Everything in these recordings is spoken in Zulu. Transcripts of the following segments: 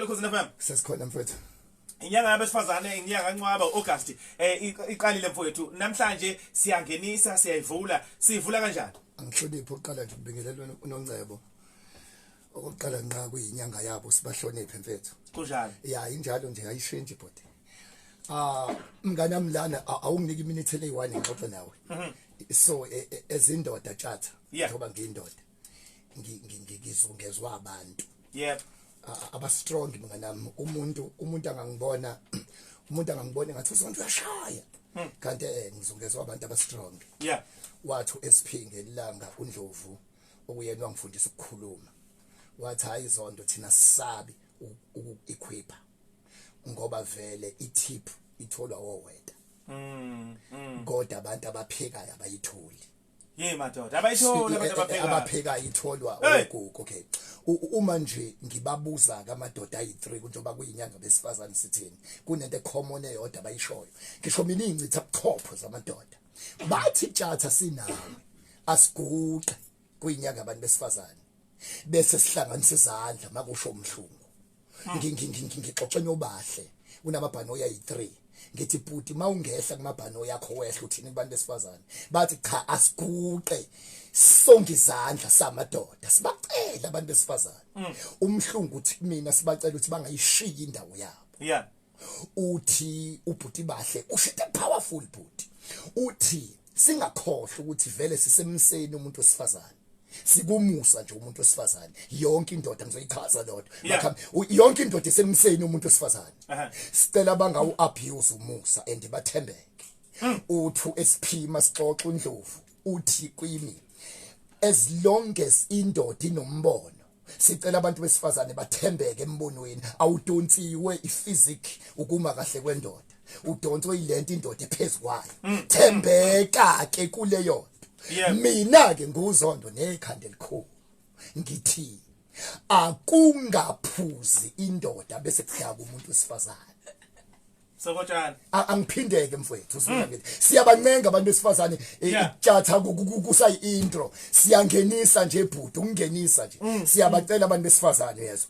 Lokhona Khosi FM. Sesikhona mfowethu. Inyanga yabesifazane inyanga kaNcwaba August iqalile mfowethu. Namhlanje siyangenisa siyayivula. Sivula kanjani? Angihloniphe uqala nje ukubingelela uNongcebo. Okokuqala nqa kuyinyanga yabo sibahloniphe mfethu. Kunjani? Ya injalo nje ayishintshe body. Mngane amlana awunginiki iminute le1 ngixoxe nawe. So ezindoda tjatha ngoba ngiyindoda. Ngizungezwa abantu. Yep. Aba strong mngane nami umuntu angangibona ngathi usonto uyashaya. Kanti ngizungezwa abantu aba strong. Yeah. Wathu esiphinge ilanga uNdlovu okuyena wangifundisa ukukhuluma. Wathi hayi izondo thina sisabi ukuequipa ngoba vele itip itholwa woweda kodwa abantu abaphekayo abayitholi madoda abayithola abantu abaphekayo itholwa ogogo. Okay, uma nje ngibabuza kamadoda ayi3 njengoba kuyinyanga besifazane sithini kunento common eyodwa abayishoyo ngisho mina ingcitha buchopho zamadoda bathi tjatha sinawe asiguqe kuyinyanga abantu besifazane bese sihlanganisa izandla makusho umhlungu ngixoxe nobahle unamabhanoya ayi3 ngithi bhuti mawungehla kumabhanoya yakho wehla uthini kubantu besifazane bathi cha asiguqe sonke izandla samadoda sibacela abantu besifazane umhlungu uthi mina sibacela ukuthi bangayishiyi indawo yabo uthi ubhuti bahle ushite powerful bhuti uthi singakhohle ukuthi vele sisemseni umuntu wesifazane sikumusa nje umuntu wesifazane yonke indoda ngizoyichaza lodwa yonke indoda esemseni umuntu wesifazane sicela bangawu abuse umusa and bathembeke uthu esiphima sixoxa uNdlovu uthi kimi as long as indoda inombono sicela abantu besifazane bathembeke embonweni awudontsiwe iphysics ukuma kahle kwendoda udontswe ilento indoda ephezukwayo thembeka ke kuleyo. Mina ke nguzondo nekhanda elikhulu ngithi akungaphuzi indoda bese kuhlaka umuntu wesifazane sokotshana angiphindeke mfowethu uzwela ngithi siyabancenga abantu besifazane itjatha kusayi intro siyangenisa nje bhuti ungenisa nje siyabacela abantu besifazane yezo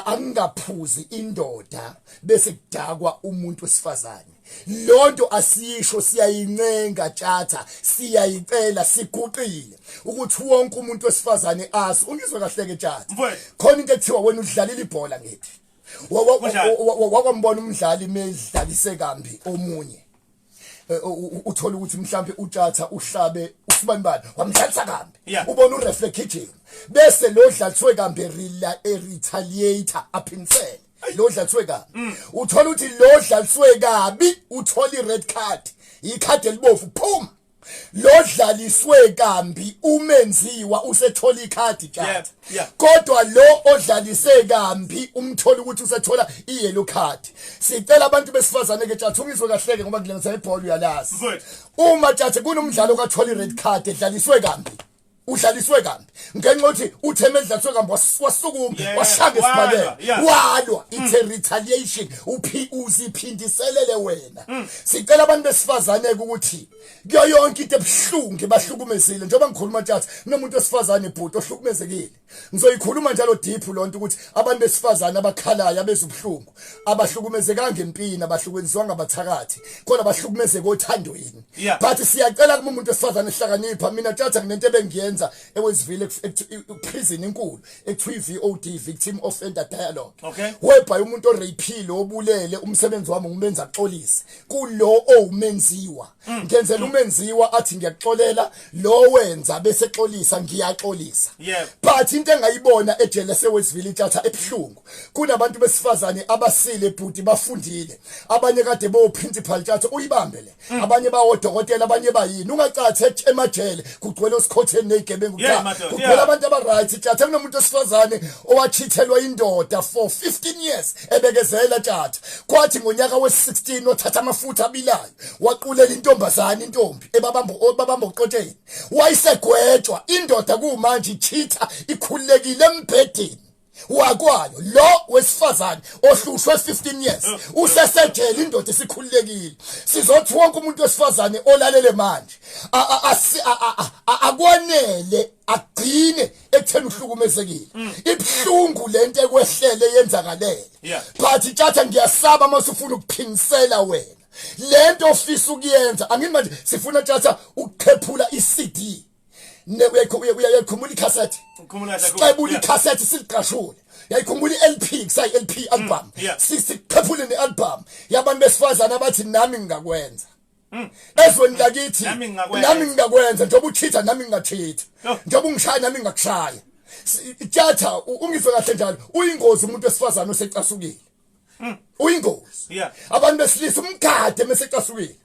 angaphuzi indoda bese kudakwa umuntu wesifazane lonto asisho siyayincenga tjatha siyayicela siguqile ukuthi wonke umuntu wesifazane asi ungizwe kahle ke tjatha khona into ethiwa wena udlalile ibhola ngithi wakwambona umdlali medlalise kambi omunye uthola ukuthi mhlambe utjatha uhlabe usibanibani wamdlalisa kambi ubona ureferee gijima bese lo dlaliswe kambi retaliator aphinsele lo dlaliswe kabi uthola ukuthi lo dlaliswe kabi uthola ired card ikhadi elibovu phuma lo dlaliswe kambi umenziwa usethola ikhadi tjatha kodwa lo odlalise kambi umthola ukuthi usethola iyellow card. Sicela abantu besifazane ke tjatha ungizwe kahleke ngoba ngilenza ibhola uyalazi uma tjatha kunomdlalo kathola ired card edlaliswe kambi udlaliswe kambi ngenxa ukuthi utheme edlaliswe kambi wasukuma washanga esibhaleni walwa it's a retaliation uziphindiselele wena. Sicela abantu besifazane ukuthi kuyo yonke into ebhlungu bahlukumezile njengoba ngikhuluma tjatha nomuntu wesifazane ibhuti ohlukumezekile ngizoyikhuluma njalo deep lonto ukuthi abantu besifazane abakhalayo abezubhlungu abahlukumezekanga empini abahlukwenziswa ngabathakathi kodwa bahlukumezeke othandweni but siyacela kuma umuntu wesifazane ehlakanipha mina tjatha nginento ebengiyenza ewesivile prison enkulu ekuthiwa VOD victim offender dialogue whereby umuntu orapile obulele umsebenzi wami ngumenza axolise kulo owumenziwa ngenzela umenziwa athi ngiyaxolela lo wenza bese exolisa ngiyaxolisa but into engayibona ejele sewesivile tjatha ebhlungu kunabantu besifazane abasile bhuti bafundile abanye kade bo principal tjatha uyibambele abanye bawodokotela abanye bayini ungacathe emajele kugcwele usikhotheni negebengu kuphela abantu abaright tjatha kunomuntu wesifazane owachithelwa indoda for 15 years ebekezela tjatha kwathi ngonyaka we16 othatha amafutha abilayo waqulela intombazana intombi ebabamba uqotsheni wayisegwetshwa indoda kumanje ichitha ikhululekile embhedeni wakwayo lo wesifazane ohlushwe 15 years usesejele indoda esikhululekile sizothi wonke umuntu wesifazane olalele manje akwanele agcine ekutheni uhlukumezekile ibhlungu lento ekwehlele yenzakalele but tjatha ngiyasaba mase ufuna ukuphinisela wena lento ofisa ukuyenza angini manje sifuna tjatha ukukhephula iCD uyayikhumbula icassette sicebula icassette siliqashule yayikhumbula iLP kusayi LP album sikhephule nealbum yabantu besifazana abathi nami ngingakwenza ezweni lakithi nami ngingakwenza njengoba ucheater nami ngingachitha njengoba ungishaya nami ngingakushaya tjatha ungife kahle njalo uyingozi umuntu wesifazana osecasukile uyingozi abantu besilisa umgade mesecasukile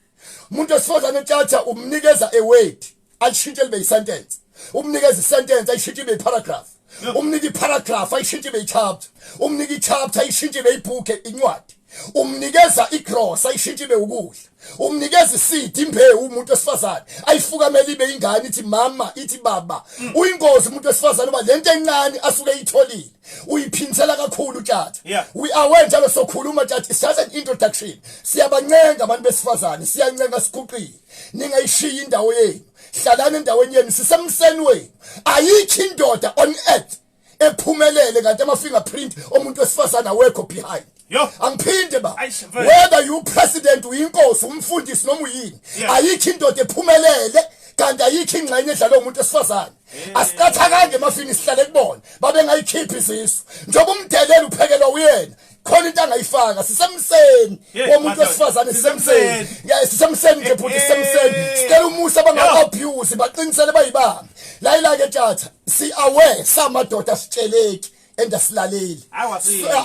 umuntu wesifazana tjatha umnikeza award ayishintshe libe isentence umnikeza isentence ayishintshe ibe paragraph umnika iparagraph ayishintshe ibe ichapter umnika ichapter ayishintshe ibe ibook incwadi umnikeza igross ayishintshe ibe ukudla umnikeza iseed imbewu umuntu wesifazane ayifukamela ibe ingane ithi mama ithi baba uyingozi umuntu wesifazane uma lento encane asuke eyitholile uyiphinisela kakhulu tjatha we are njalo sokhuluma tjatha it's just an introduction siyabancenga abantu besifazane siyancenga siguqile ningayishiya indawo yenu hlalana endaweni yenu sisemseni wenu ayikho indoda on earth ephumelele kanti ama fingerprint omuntu wesifazana awekho behind angiphinde ba whether you president uyinkosi umfundisi noma uyini ayikho indoda ephumelele kanti ayikho ingxenye edlala umuntu wesifazane asiqathakange mafini sihlale kubona babe ngayikhiphi isisu njengoba umdelelo uphekelwa uyena khona into angayifaka sisemseni womuntu wesifazane sisemseni sisemseni nje futhi sisemseni sicela umusa abanga-abuse baqinisele bayibambe layila ke tjatha si aware samadoda asitsheleki endasilaleli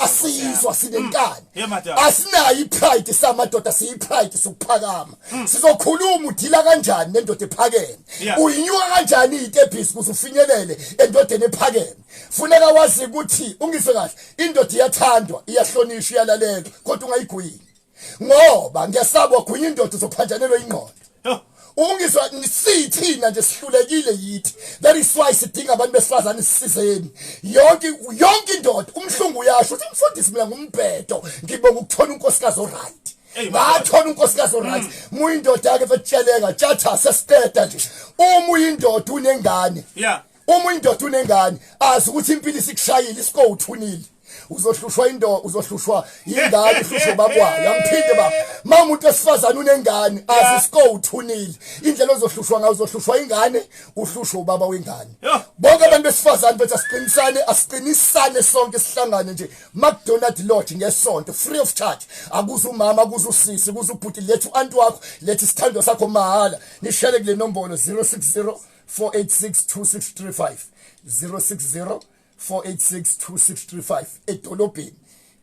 asizwa sinenkani asinayo ipride samadoda siyipride sokuphakama sizokhuluma udila kanjani nendoda ephakeme uyinyuka kanjani izitebhisi kuze ufinyelele endodeni ephakeme funeka wazi ukuthi ungise kahle indoda iyathandwa iyahlonishwa iyalalelwa kodwa ungayigwini ngoba ngiyasaba ugwinya indoda uzophanjanelwa ingqondo ungizwa nisithina nje sihlulekile yithi that is why sidinga abantu besifazane sisizeni yonke indoda umhlungu uyasho uthi mfundisi mina ngumbhedo ngibonga ukuthola unkosikazi oright ngathola unkosikazi oright muyindoda yake fetsheleka tjatha sesiteda nje uma uyindoda unengane uma uyindoda unengane azi ukuthi impilo isikushayile isiko uthunile uzohlushwa uzohlushwa ingane uhlushwa babwayo angiphinde baba mama umuntu wesifazana unengane azisiko uthunile indlela ozohlushwa ngayo uzohlushwa ingane uhlushwa ubaba wengane bonke abantu besifazana bethu asiqinisane sonke sihlangane nje McDonald Lodge ngesonto free of charge akuze umama akuze usisi kuze ubhuti lethu anti wakho lethi isithando sakho mahala nishele kule nombolo 060 486 2635 060 4862635 edolobheni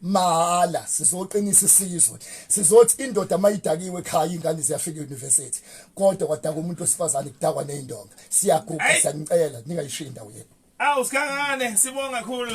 mahala sizoqinisa isizwe sizothi indoda mayidakiwe ekhaya ingane ziyafika euniversity kodwa kwadaka umuntu wesifazane kudakwa nezindonga siyaguqa siyanicela ningayishiya indawo yenu awusikangane sibonga kakhulu